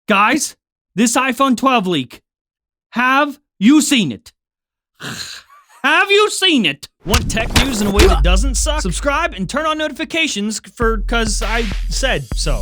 Guys, this iPhone 12 leak. Have you seen it? Have you seen it? Want tech news in a way that doesn't suck? Subscribe and turn on notifications cause I said so.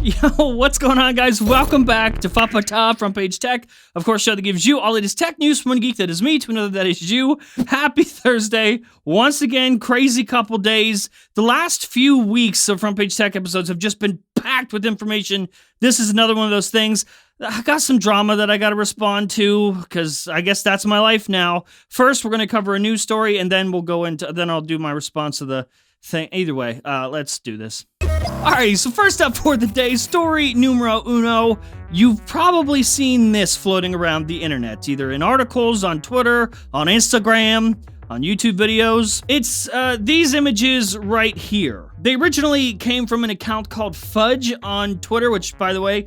Yo, what's going on, guys? Welcome back to Fa-Pa-Ta Front Page Tech. Of course, show that gives you all latest tech news from one geek that is me to another that is you. Happy Thursday. Once again, crazy couple days. The last few weeks of Front Page Tech episodes have just been packed with information. This is another one of those things. I got some drama that I got to respond to because I guess that's my life now. First, we're going to cover a news story, and then then I'll do my response to the thing. Either way, let's do this. Alright, so first up for the day, story numero uno. You've probably seen this floating around the internet, either in articles, on Twitter, on Instagram, on YouTube videos. It's these images right here. They originally came from an account called Fudge on Twitter, which, by the way,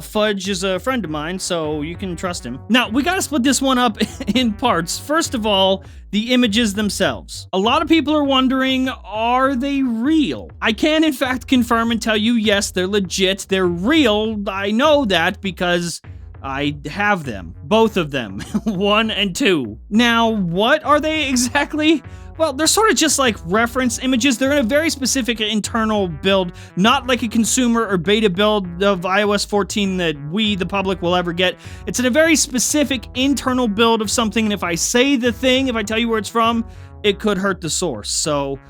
Fudge is a friend of mine, so you can trust him. Now, we gotta split this one up in parts. First of all, the images themselves. A lot of people are wondering, are they real? I can, in fact, confirm and tell you, yes, they're legit. They're real. I know that because I have them. Both of them. 1 and 2. Now, what are they exactly? Well, they're sort of just like reference images. They're in a very specific internal build, not like a consumer or beta build of iOS 14 that we, the public, will ever get. It's in a very specific internal build of something, and if I say the thing, if I tell you where it's from, it could hurt the source. So,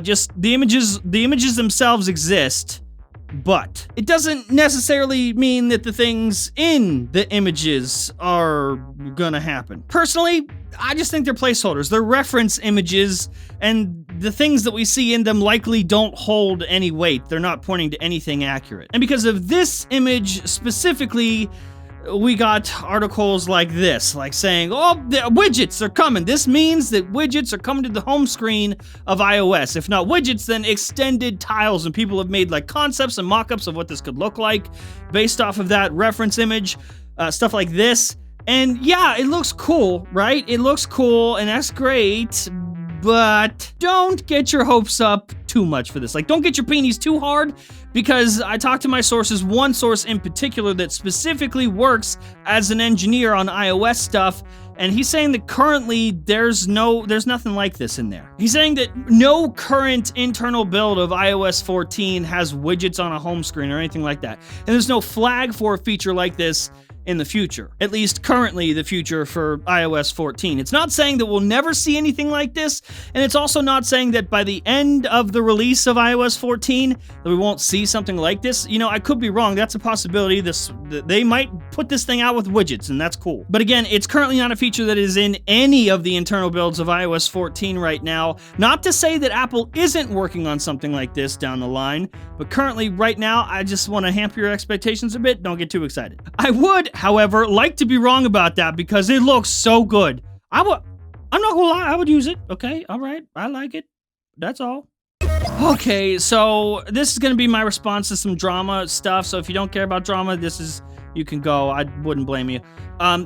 just the images themselves exist, but it doesn't necessarily mean that the things in the images are gonna happen. Personally, I just think they're placeholders. They're reference images, and the things that we see in them likely don't hold any weight. They're not pointing to anything accurate. And because of this image specifically, we got articles like this, like saying, oh, the widgets are coming. This means that widgets are coming to the home screen of iOS. If not widgets, then extended tiles, and people have made like concepts and mock-ups of what this could look like based off of that reference image, stuff like this. And yeah, it looks cool, right? It looks cool, and that's great, but don't get your hopes up too much for this. Like, don't get your peonies too hard, because I talked to my sources, one source in particular that specifically works as an engineer on iOS stuff, and he's saying that currently there's nothing like this in there. He's saying that no current internal build of iOS 14 has widgets on a home screen or anything like that. And there's no flag for a feature like this in the future. At least currently the future for iOS 14. It's not saying that we'll never see anything like this, and it's also not saying that by the end of the release of iOS 14 that we won't see something like this. You know, I could be wrong. That's a possibility. They might put this thing out with widgets, and that's cool. But again, it's currently not a feature that is in any of the internal builds of iOS 14 right now. Not to say that Apple isn't working on something like this down the line, but currently right now, I just want to hamper your expectations a bit. Don't get too excited. I would, however, like to be wrong about that because it looks so good. I'm not gonna lie, I would use it. Okay, all right, I like it. That's all. Okay, so this is gonna be my response to some drama stuff. So if you don't care about drama, you can go. I wouldn't blame you.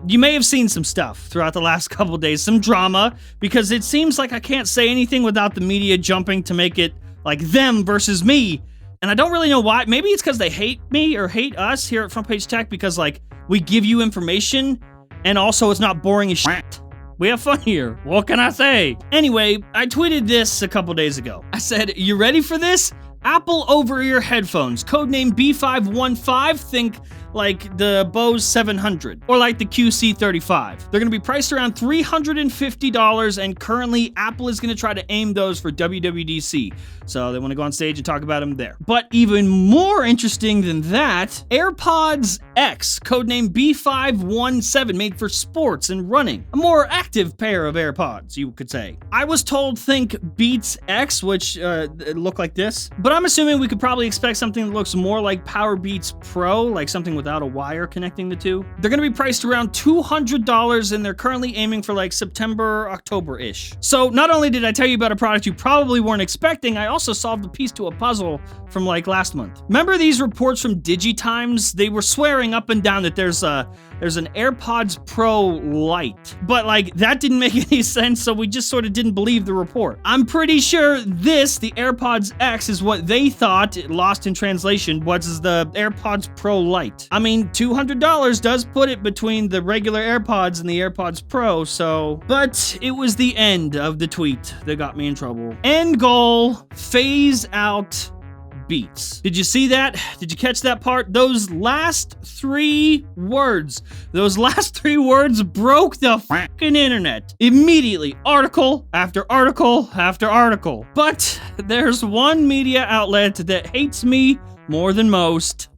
You may have seen some stuff throughout the last couple of days, some drama, because it seems like I can't say anything without the media jumping to make it like them versus me. And I don't really know why. Maybe it's because they hate me or hate us here at Front Page Tech because, like, we give you information and also it's not boring as shit. We have fun here. What can I say? Anyway, I tweeted this a couple days ago. I said, you ready for this? Apple over-ear headphones, codename B515, think like the Bose 700 or like the QC35. They're going to be priced around $350, and currently Apple is going to try to aim those for WWDC. So they want to go on stage and talk about them there. But even more interesting than that, AirPods X, codename B517, made for sports and running. A more active pair of AirPods, you could say. I was told think Beats X, which look like this, but I'm assuming we could probably expect something that looks more like Power Beats Pro, like something with without a wire connecting the two. They're gonna be priced around $200 and they're currently aiming for like September, October-ish. So not only did I tell you about a product you probably weren't expecting, I also solved a piece to a puzzle from like last month. Remember these reports from DigiTimes? They were swearing up and down that there's an AirPods Pro Lite, but like that didn't make any sense, so we just sort of didn't believe the report. I'm pretty sure this, the AirPods X, is what they thought, lost in translation, was the AirPods Pro Lite. I mean, $200 does put it between the regular AirPods and the AirPods Pro, so... But it was the end of the tweet that got me in trouble. End goal, phase out Beats. Did you see that? Did you catch that part? Those last three words broke the fucking internet. Immediately, article after article after article. But there's one media outlet that hates me more than most.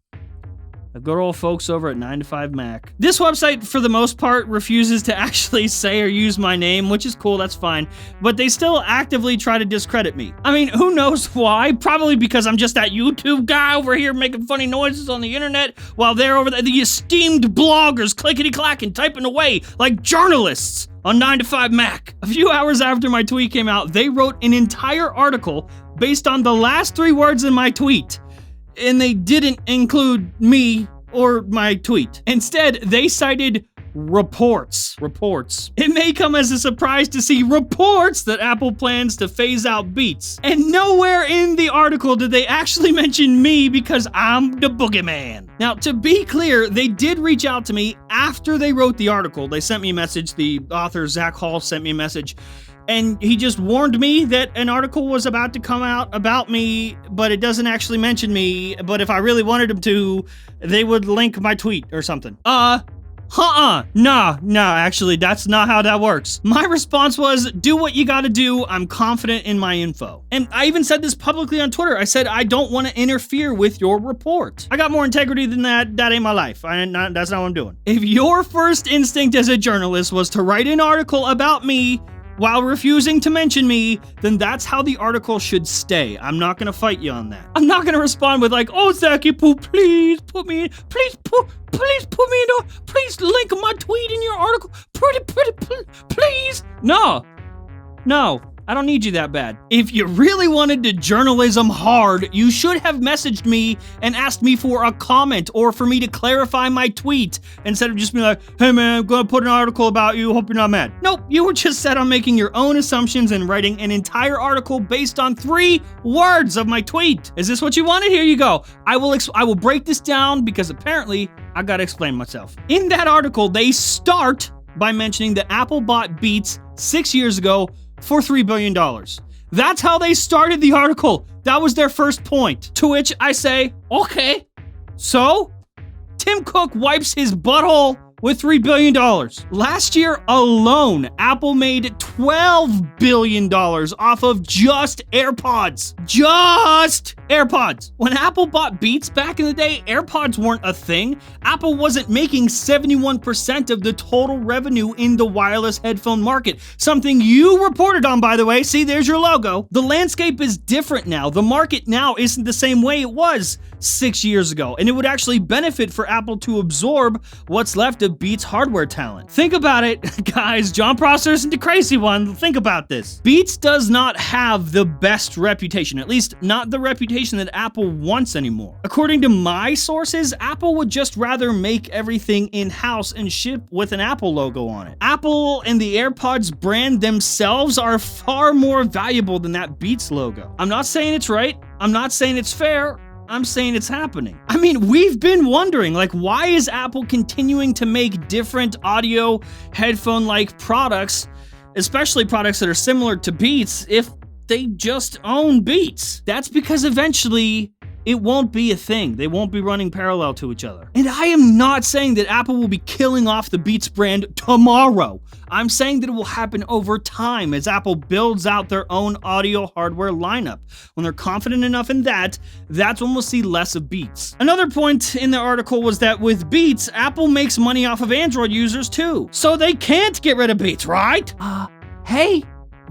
The good old folks over at 9to5Mac. This website, for the most part, refuses to actually say or use my name, which is cool, that's fine, but they still actively try to discredit me. I mean, who knows why? Probably because I'm just that YouTube guy over here making funny noises on the internet, while they're over there, the esteemed bloggers clickety-clacking, typing away like journalists on 9to5Mac. A few hours after my tweet came out, they wrote an entire article based on the last three words in my tweet. And they didn't include me or my tweet. Instead, they cited reports. It may come as a surprise to see reports that Apple plans to phase out Beats. And nowhere in the article did they actually mention me because I'm the boogeyman. Now, to be clear, they did reach out to me after they wrote the article. They sent me a message. The author, Zach Hall, sent me a message. And he just warned me that an article was about to come out about me, but it doesn't actually mention me. But if I really wanted them to, they would link my tweet or something. No, actually, that's not how that works. My response was, do what you gotta do. I'm confident in my info. And I even said this publicly on Twitter. I said, I don't want to interfere with your report. I got more integrity than that. That ain't my life. That's not what I'm doing. If your first instinct as a journalist was to write an article about me while refusing to mention me, then that's how the article should stay. I'm not gonna fight you on that. I'm not gonna respond with like, oh, Zachy Poo, please put me in, please put me in, please link my tweet in your article, please. No, I don't need you that bad. If you really wanted to journalism hard, you should have messaged me and asked me for a comment or for me to clarify my tweet instead of just being like, hey man, I'm gonna put an article about you, hope you're not mad. Nope, you were just set on making your own assumptions and writing an entire article based on 3 words of my tweet. Is this what you wanted? Here you go. I will break this down because apparently I gotta explain myself. In that article, they start by mentioning that Apple bought Beats 6 years ago for $3 billion. That's how they started the article. That was their first point. To which I say, okay, so Tim Cook wipes his butthole with $3 billion. Last year alone, Apple made $12 billion off of just AirPods. Just AirPods. When Apple bought Beats back in the day, AirPods weren't a thing. Apple wasn't making 71% of the total revenue in the wireless headphone market. Something you reported on, by the way. See, there's your logo. The landscape is different now. The market now isn't the same way it was 6 years ago, and it would actually benefit for Apple to absorb what's left of Beats hardware talent. Think about it, guys. John Prosser isn't the crazy one. Think about this. Beats does not have the best reputation, at least not the reputation that Apple wants anymore. According to my sources, Apple would just rather make everything in-house and ship with an Apple logo on it. Apple and the AirPods brand themselves are far more valuable than that Beats logo. I'm not saying it's right. I'm not saying it's fair. I'm saying it's happening. I mean, we've been wondering, like, why is Apple continuing to make different audio headphone-like products, especially products that are similar to Beats, if they just own Beats? That's because eventually it won't be a thing. They won't be running parallel to each other. And I am not saying that Apple will be killing off the Beats brand tomorrow. I'm saying that it will happen over time as Apple builds out their own audio hardware lineup. When they're confident enough in that, that's when we'll see less of Beats. Another point in the article was that with Beats, Apple makes money off of Android users too. So they can't get rid of Beats, right? Hey,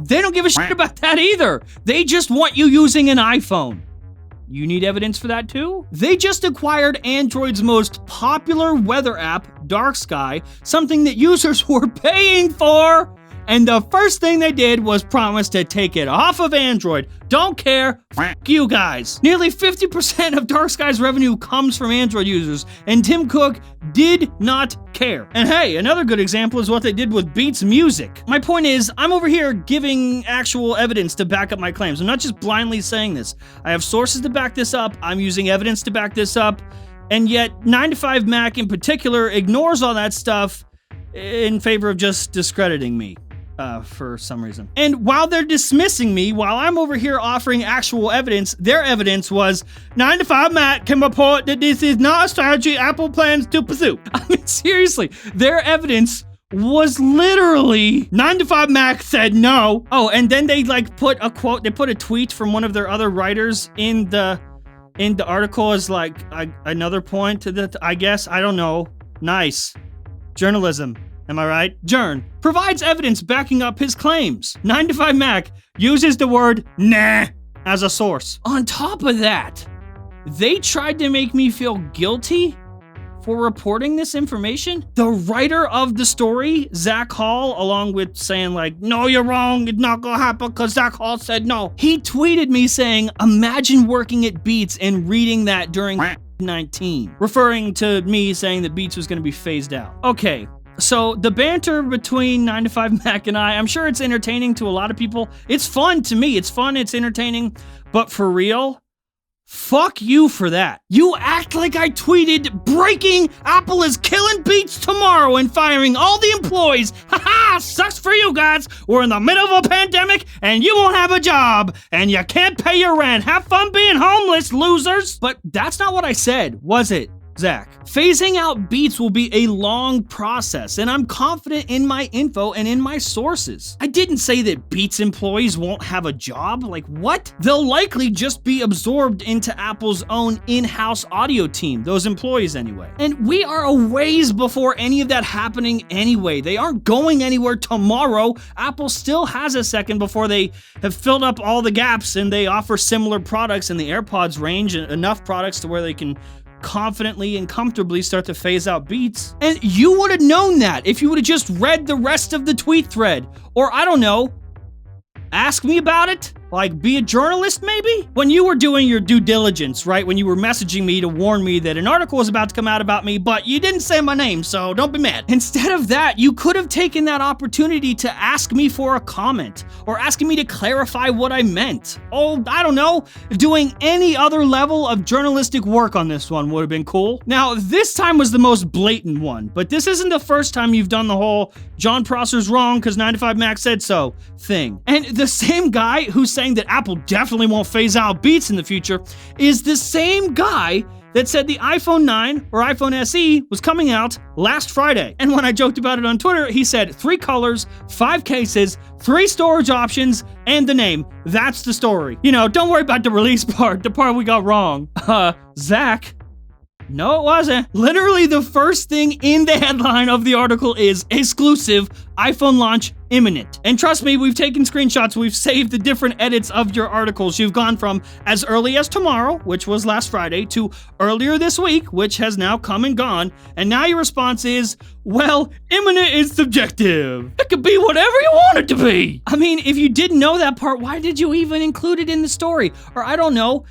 they don't give a shit about that either. They just want you using an iPhone. You need evidence for that too? They just acquired Android's most popular weather app, Dark Sky, something that users were paying for. And the first thing they did was promise to take it off of Android. Don't care, f*** you guys. Nearly 50% of Dark Sky's revenue comes from Android users, and Tim Cook did not care. And hey, another good example is what they did with Beats Music. My point is, I'm over here giving actual evidence to back up my claims. I'm not just blindly saying this. I have sources to back this up, I'm using evidence to back this up, and yet 9to5Mac in particular ignores all that stuff in favor of just discrediting me. For some reason. And while they're dismissing me, while I'm over here offering actual evidence, their evidence was 9to5Mac can report that this is not a strategy Apple plans to pursue. I mean, seriously, their evidence was literally 9to5Mac said no. Oh, and then they like put a quote, they put a tweet from one of their other writers in the article as like another point to that, I guess. I don't know. Nice. Journalism. Am I right? Jern provides evidence backing up his claims. 9to5Mac uses the word nah as a source. On top of that, they tried to make me feel guilty for reporting this information. The writer of the story, Zach Hall, along with saying like, no, you're wrong, it's not gonna happen because Zach Hall said no. He tweeted me saying, imagine working at Beats and reading that during 19, referring to me saying that Beats was gonna be phased out. Okay. So the banter between 9to5Mac and I'm sure it's entertaining to a lot of people. It's fun to me. It's fun. It's entertaining. But for real, fuck you for that. You act like I tweeted, breaking, Apple is killing Beats tomorrow and firing all the employees. Haha, sucks for you guys. We're in the middle of a pandemic and you won't have a job and you can't pay your rent. Have fun being homeless, losers. But that's not what I said, was it? Zach. Phasing out Beats will be a long process, and I'm confident in my info and in my sources. I didn't say that Beats employees won't have a job. Like, what? They'll likely just be absorbed into Apple's own in-house audio team, those employees anyway. And we are a ways before any of that happening anyway. They aren't going anywhere tomorrow. Apple still has a second before they have filled up all the gaps and they offer similar products in the AirPods range, enough products to where they can confidently and comfortably start to phase out Beats. And you would have known that if you would have just read the rest of the tweet thread. Or I don't know, ask me about it? Like, be a journalist, maybe? When you were doing your due diligence, right? When you were messaging me to warn me that an article was about to come out about me, but you didn't say my name, so don't be mad. Instead of that, you could have taken that opportunity to ask me for a comment, or asking me to clarify what I meant. Oh, I don't know, doing any other level of journalistic work on this one would have been cool. Now, this time was the most blatant one, but this isn't the first time you've done the whole John Prosser's wrong because 9to5Mac said so thing. And the same guy who's saying that Apple definitely won't phase out Beats in the future is the same guy that said the iPhone 9 or iPhone SE was coming out last Friday. And when I joked about it on Twitter, he said 3 colors, 5 cases, 3 storage options, and the name. That's the story. You know, don't worry about the release part, the part we got wrong. Zach. No, it wasn't. Literally the first thing in the headline of the article is exclusive iPhone launch imminent. And trust me, we've taken screenshots, we've saved the different edits of your articles. You've gone from as early as tomorrow, which was last Friday, to earlier this week, which has now come and gone. And now your response is, well, imminent is subjective. It could be whatever you want it to be. I mean, if you didn't know that part, why did you even include it in the story? Or I don't know,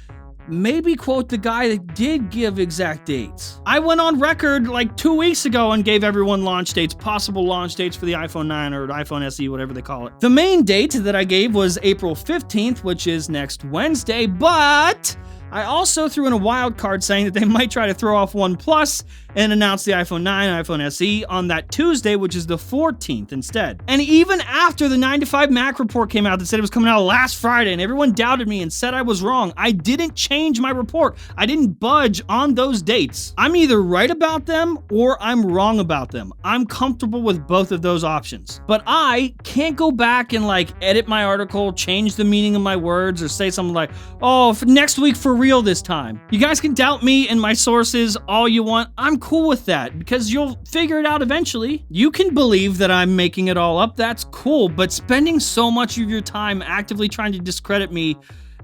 maybe quote the guy that did give exact dates. I went on record like 2 weeks ago and gave everyone launch dates, possible launch dates for the iPhone 9 or iPhone SE, whatever they call it. The main date that I gave was April 15th, which is next Wednesday, but I also threw in a wild card saying that they might try to throw off OnePlus and announce the iPhone 9 and iPhone SE on that Tuesday, which is the 14th instead. And even after the 9to5Mac report came out that said it was coming out last Friday and everyone doubted me and said I was wrong, I didn't change my report. I didn't budge on those dates. I'm either right about them or I'm wrong about them. I'm comfortable with both of those options. But I can't go back and like edit my article, change the meaning of my words, or say something like, oh, for next week for real this time. You guys can doubt me and my sources all you want. I'm cool with that because you'll figure it out eventually. You can believe that I'm making it all up. That's cool. But spending so much of your time actively trying to discredit me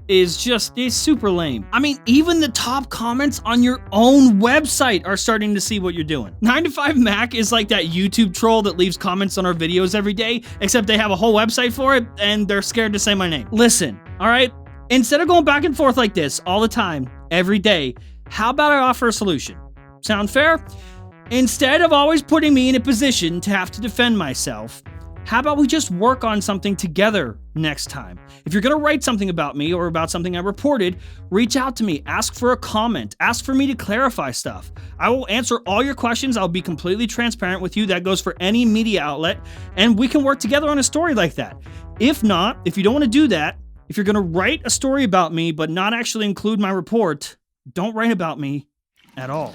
is super lame. I mean, even the top comments on your own website are starting to see what you're doing. 9to5Mac is like that YouTube troll that leaves comments on our videos every day, except they have a whole website for it and they're scared to say my name. Listen, all right? Instead of going back and forth like this all the time, every day, how about I offer a solution? Sound fair? Instead of always putting me in a position to have to defend myself, how about we just work on something together next time? If you're gonna write something about me or about something I reported, reach out to me, ask for a comment, ask for me to clarify stuff. I will answer all your questions. I'll be completely transparent with you. That goes for any media outlet, and we can work together on a story like that. If not, if you don't wanna do that, if you're gonna write a story about me but not actually include my report, don't write about me at all.